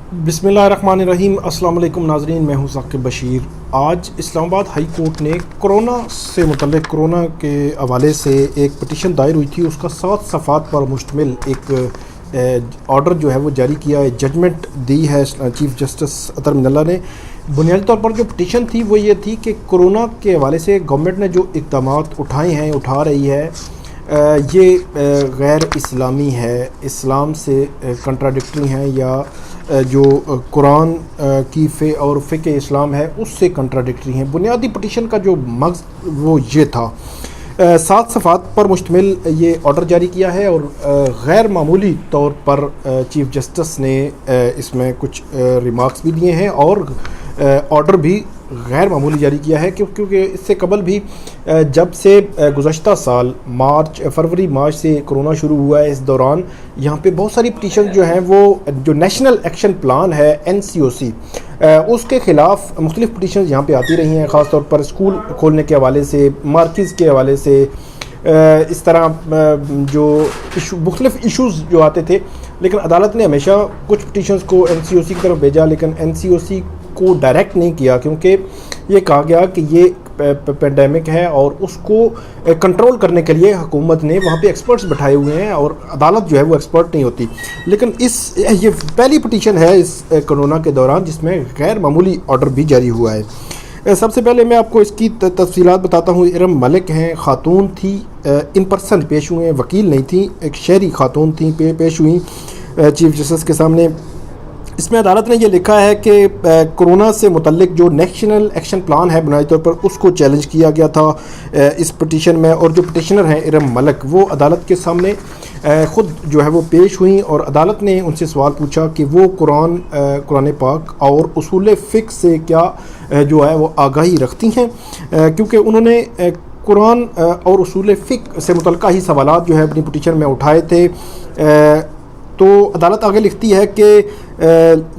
بسم اللہ الرحمن الرحیم۔ السلام علیکم ناظرین، میں ہوں ثاقب بشیر۔ آج اسلام آباد ہائی کورٹ نے کرونا سے متعلق کرونا کے حوالے سے ایک پٹیشن دائر ہوئی تھی، اس کا 7 صفحات پر مشتمل ایک آرڈر جو ہے وہ جاری کیا ہے، ججمنٹ دی ہے چیف جسٹس اطہر من اللہ نے۔ بنیادی طور پر جو پٹیشن تھی وہ یہ تھی کہ کرونا کے حوالے سے گورنمنٹ نے جو اقدامات اٹھا رہی ہے یہ غیر اسلامی ہے، اسلام سے کنٹراڈکٹری ہیں، یا جو قرآن کی اور فقہ اسلام ہے اس سے کنٹراڈکٹری ہیں۔ بنیادی پٹیشن کا جو مغز وہ یہ تھا۔ 7 صفحات پر مشتمل یہ آرڈر جاری کیا ہے، اور غیر معمولی طور پر چیف جسٹس نے اس میں کچھ ریمارکس بھی دیے ہیں، اور آرڈر بھی غیر معمولی جاری کیا ہے، کیونکہ اس سے قبل بھی جب سے گزشتہ سال فروری مارچ سے کرونا شروع ہوا ہے، اس دوران یہاں پہ بہت ساری پٹیشن جو ہیں وہ جو نیشنل ایکشن پلان ہے NCOC اس کے خلاف مختلف پٹیشنز یہاں پہ آتی رہی ہیں، خاص طور پر اسکول کھولنے کے حوالے سے، مارکز کے حوالے سے، اس طرح جو مختلف ایشوز جو آتے تھے۔ لیکن عدالت نے ہمیشہ کچھ پٹیشنز کو NCOC کی طرف بھیجا، لیکن NCOC کو ڈائریکٹ نہیں کیا، کیونکہ یہ کہا گیا کہ یہ پینڈیمک ہے اور اس کو کنٹرول کرنے کے لیے حکومت نے وہاں پہ ایکسپرٹس بٹھائے ہوئے ہیں، اور عدالت جو ہے وہ ایکسپرٹ نہیں ہوتی۔ لیکن یہ پہلی پٹیشن ہے اس کرونا کے دوران جس میں غیر معمولی آرڈر بھی جاری ہوا ہے۔ سب سے پہلے میں آپ کو اس کی تفصیلات بتاتا ہوں۔ ارم ملک ہیں، خاتون تھی، ان پرسن پیش ہوئے ہیں، وکیل نہیں تھیں، ایک شہری خاتون تھیں، پیش ہوئیں چیف جسٹس کے سامنے۔ اس میں عدالت نے یہ لکھا ہے کہ کرونا سے متعلق جو نیشنل ایکشن پلان ہے بنیادی طور پر اس کو چیلنج کیا گیا تھا اس پٹیشن میں، اور جو پٹیشنر ہیں ارم ملک وہ عدالت کے سامنے خود جو ہے وہ پیش ہوئیں، اور عدالت نے ان سے سوال پوچھا کہ وہ قرآن پاک اور اصول فقہ سے کیا جو ہے وہ آگاہی رکھتی ہیں، کیونکہ انہوں نے قرآن اور اصول فقہ سے متعلقہ ہی سوالات جو ہے اپنی پٹیشن میں اٹھائے تھے۔ تو عدالت آگے لکھتی ہے کہ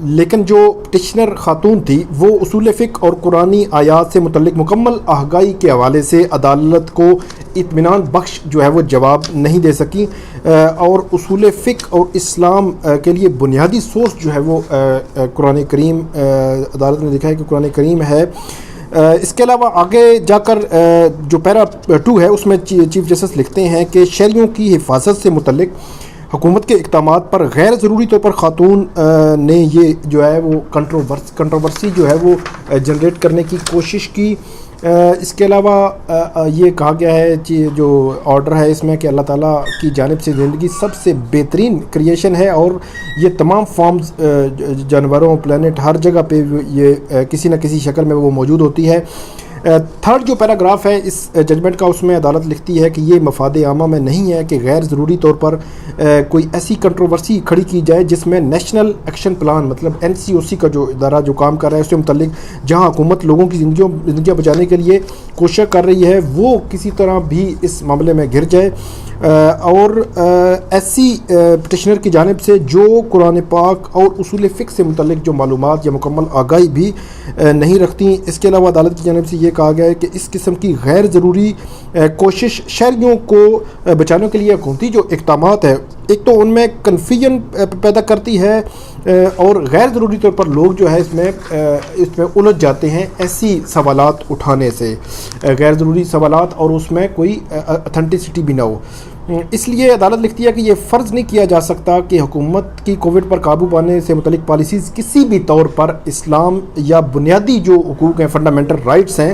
لیکن جو پٹیشنر خاتون تھی وہ اصول فقہ اور قرآنی آیات سے متعلق مکمل آگاہی کے حوالے سے عدالت کو اطمینان بخش جو ہے وہ جواب نہیں دے سکی، اور اصول فقہ اور اسلام کے لیے بنیادی سورس جو ہے وہ قرآن کریم، عدالت نے لکھا ہے کہ قرآن کریم ہے۔ اس کے علاوہ آگے جا کر جو پیرا 2 ہے اس میں چیف جسٹس لکھتے ہیں کہ شہریوں کی حفاظت سے متعلق حکومت کے اقدامات پر غیر ضروری طور پر خاتون نے یہ جو ہے وہ کنٹروورسی جو ہے وہ جنریٹ کرنے کی کوشش کی۔ اس کے علاوہ یہ کہا گیا ہے جو آرڈر ہے اس میں کہ اللہ تعالیٰ کی جانب سے زندگی سب سے بہترین کریشن ہے، اور یہ تمام فارمز جانوروں، پلانٹ، ہر جگہ پہ یہ کسی نہ کسی شکل میں وہ موجود ہوتی ہے۔ 3rd جو پیراگراف ہے اس ججمنٹ کا، اس میں عدالت لکھتی ہے کہ یہ مفاد عامہ میں نہیں ہے کہ غیر ضروری طور پر کوئی ایسی کنٹروورسی کھڑی کی جائے جس میں نیشنل ایکشن پلان مطلب NCOC کا جو ادارہ جو کام کر رہا ہے اس سے متعلق جہاں حکومت لوگوں کی زندگیاں بچانے کے لیے کوشش کر رہی ہے وہ کسی طرح بھی اس معاملے میں گر جائے، اور ایسی پٹیشنر کی جانب سے جو قرآن پاک اور اصول فقہ سے متعلق جو معلومات یا مکمل آگاہی بھی نہیں رکھتی۔ اس کے علاوہ عدالت کی جانب سے یہ کہا گیا ہے کہ اس قسم کی غیر ضروری کوشش شہریوں کو بچانے کے لیے حکومتی جو اقدامات ہے ایک تو ان میں کنفیوژن پیدا کرتی ہے، اور غیر ضروری طور پر لوگ جو ہے اس میں الجھ جاتے ہیں ایسی سوالات اٹھانے سے، غیر ضروری سوالات، اور اس میں کوئی اتھینٹسٹی بھی نہ ہو۔ اس لیے عدالت لکھتی ہے کہ یہ فرض نہیں کیا جا سکتا کہ حکومت کی کووڈ پر قابو پانے سے متعلق پالیسیز کسی بھی طور پر اسلام یا بنیادی جو حقوق ہیں، فنڈامنٹل رائٹس ہیں،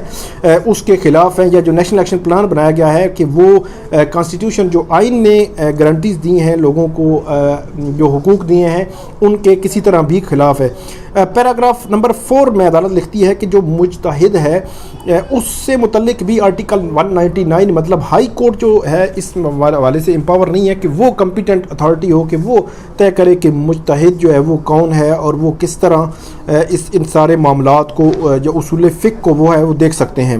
اس کے خلاف ہیں، یا جو نیشنل ایکشن پلان بنایا گیا ہے کہ وہ کانسٹیٹیوشن جو آئین نے گارنٹیز دی ہیں لوگوں کو، جو حقوق دیے ہیں ان کے کسی طرح بھی خلاف ہے۔ پیراگراف نمبر 4 میں عدالت لکھتی ہے کہ جو مجتہد ہے اس سے متعلق بھی آرٹیکل 199 مطلب ہائی کورٹ جو ہے اس حوالے سے امپاور نہیں ہے کہ وہ کمپیٹنٹ اتھارٹی ہو کہ وہ طے کرے کہ مجتہد جو ہے وہ کون ہے، اور وہ کس طرح ان سارے معاملات کو جو اصول فقہ کو وہ ہے وہ دیکھ سکتے ہیں۔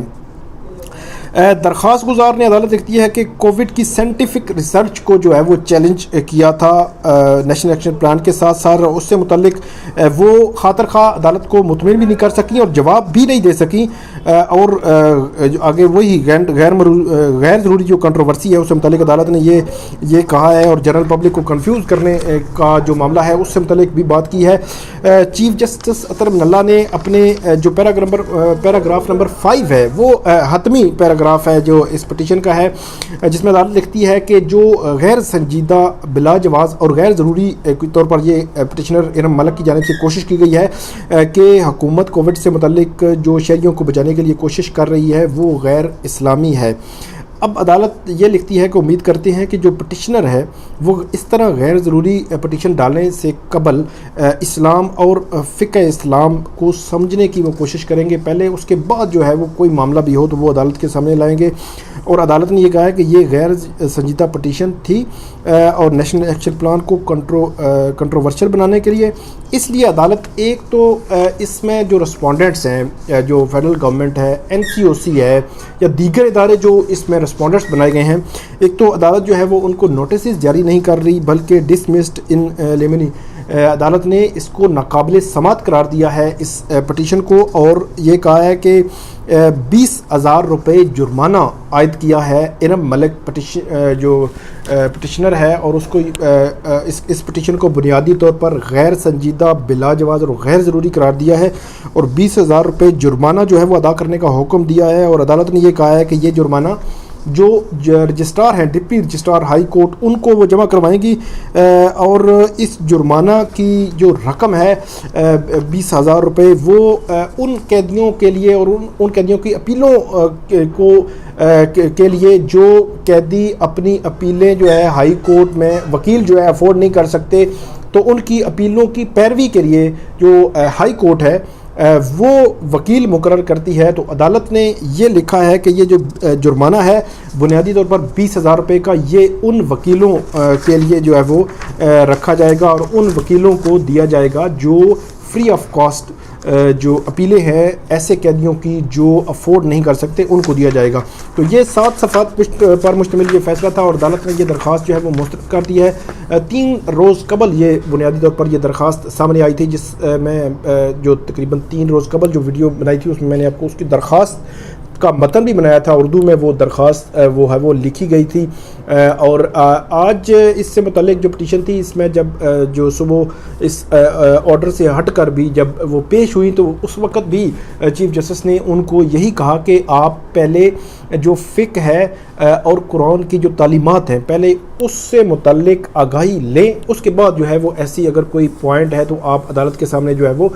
درخواست گزار نے عدالت لکھتی ہے کہ کووڈ کی سائنٹیفک ریسرچ کو جو ہے وہ چیلنج کیا تھا نیشنل ایکشن پلان کے ساتھ ساتھ، اس سے متعلق وہ خاطر خواہ عدالت کو مطمئن بھی نہیں کر سکیں اور جواب بھی نہیں دے سکیں، اور آگے وہی غیر ضروری جو کنٹروورسی ہے اس سے متعلق عدالت نے یہ کہا ہے، اور جنرل پبلک کو کنفیوز کرنے کا جو معاملہ ہے اس سے متعلق بھی بات کی ہے۔ چیف جسٹس اطہر من اللہ نے اپنے جو پیراگراف نمبر 5 ہے، وہ حتمی پیراگراف ہے جو اس پٹیشن کا ہے، جس میں عدالت لکھتی ہے کہ جو غیر سنجیدہ بلا جواز اور غیر ضروری طور پر یہ پٹیشنر ارم ملک کی جانب سے کوشش کی گئی ہے کہ حکومت کووڈ سے متعلق جو شہریوں کو بچانے کے لیے کوشش کر رہی ہے وہ غیر اسلامی ہے۔ اب عدالت یہ لکھتی ہے کہ امید کرتے ہیں کہ جو پٹیشنر ہے وہ اس طرح غیر ضروری پٹیشن ڈالنے سے قبل اسلام اور فقہ اسلام کو سمجھنے کی وہ کوشش کریں گے پہلے، اس کے بعد جو ہے وہ کوئی معاملہ بھی ہو تو وہ عدالت کے سامنے لائیں گے۔ اور عدالت نے یہ کہا ہے کہ یہ غیر سنجیدہ پٹیشن تھی اور نیشنل ایکشن پلان کو کنٹروورشل بنانے کے لیے، اس لیے عدالت ایک تو اس میں جو رسپونڈنٹس ہیں جو فیڈرل گورنمنٹ ہے، NCOC ہے یا دیگر ادارے جو اس میں رسپونڈنٹس بنائے گئے ہیں، ایک تو عدالت جو ہے وہ ان کو نوٹسز جاری نہیں کر رہی بلکہ ڈسمسڈ ان لیمنی، عدالت نے اس کو ناقابل سماعت قرار دیا ہے اس پٹیشن کو، اور یہ کہا ہے کہ 20,000 روپے جرمانہ عائد کیا ہے ارم ملک جو پٹیشنر ہے، اور اس کو اس پٹیشن کو بنیادی طور پر غیر سنجیدہ بلا جواز اور غیر ضروری قرار دیا ہے، اور 20,000 روپے جرمانہ جو ہے وہ ادا کرنے کا حکم دیا ہے۔ اور عدالت نے یہ کہا ہے کہ یہ جرمانہ جو رجسٹرار ہیں، ڈپٹی رجسٹرار ہائی کورٹ، ان کو وہ جمع کروائیں گی، اور اس جرمانہ کی جو رقم ہے 20,000 روپے وہ ان قیدیوں کے لیے اور ان قیدیوں کی اپیلوں کے لیے جو قیدی اپنی اپیلیں جو ہے ہائی کورٹ میں وکیل جو ہے افورڈ نہیں کر سکتے، تو ان کی اپیلوں کی پیروی کے لیے جو ہائی کورٹ ہے وہ وکیل مقرر کرتی ہے۔ تو عدالت نے یہ لکھا ہے کہ یہ جو جرمانہ ہے بنیادی طور پر 20,000 روپے کا، یہ ان وکیلوں کے لیے جو ہے وہ رکھا جائے گا، اور ان وکیلوں کو دیا جائے گا جو فری آف کاسٹ جو اپیلیں ہیں ایسے قیدیوں کی جو افورڈ نہیں کر سکتے، ان کو دیا جائے گا۔ تو یہ 7 صفحات پر مشتمل یہ فیصلہ تھا، اور عدالت نے یہ درخواست جو ہے وہ مسترد کر دی ہے۔ 3 روز قبل یہ بنیادی طور پر یہ درخواست سامنے آئی تھی، جس میں جو تقریباً 3 روز قبل جو ویڈیو بنائی تھی اس میں نے آپ کو اس کی درخواست کا متن بھی بنایا تھا، اردو میں وہ درخواست وہ ہے وہ لکھی گئی تھی، اور آج اس سے متعلق جو پٹیشن تھی اس میں جب جو صبح اس آرڈر سے ہٹ کر بھی جب وہ پیش ہوئی تو اس وقت بھی چیف جسٹس نے ان کو یہی کہا کہ آپ پہلے جو فقہ ہے اور قرآن کی جو تعلیمات ہیں پہلے اس سے متعلق آگاہی لیں، اس کے بعد جو ہے وہ ایسی اگر کوئی پوائنٹ ہے تو آپ عدالت کے سامنے جو ہے وہ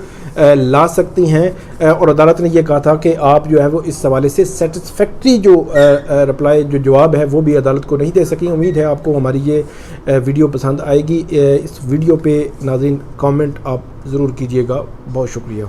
لا سکتی ہیں، اور عدالت نے یہ کہا تھا کہ آپ جو ہے وہ اس حوالے سے سیٹسفیکٹری جو رپلائی جو جواب ہے وہ بھی عدالت کو نہیں دے سکیں۔ امید ہے آپ کو ہماری یہ ویڈیو پسند آئے گی۔ اس ویڈیو پہ ناظرین کامنٹ آپ ضرور کیجیے گا۔ بہت شکریہ۔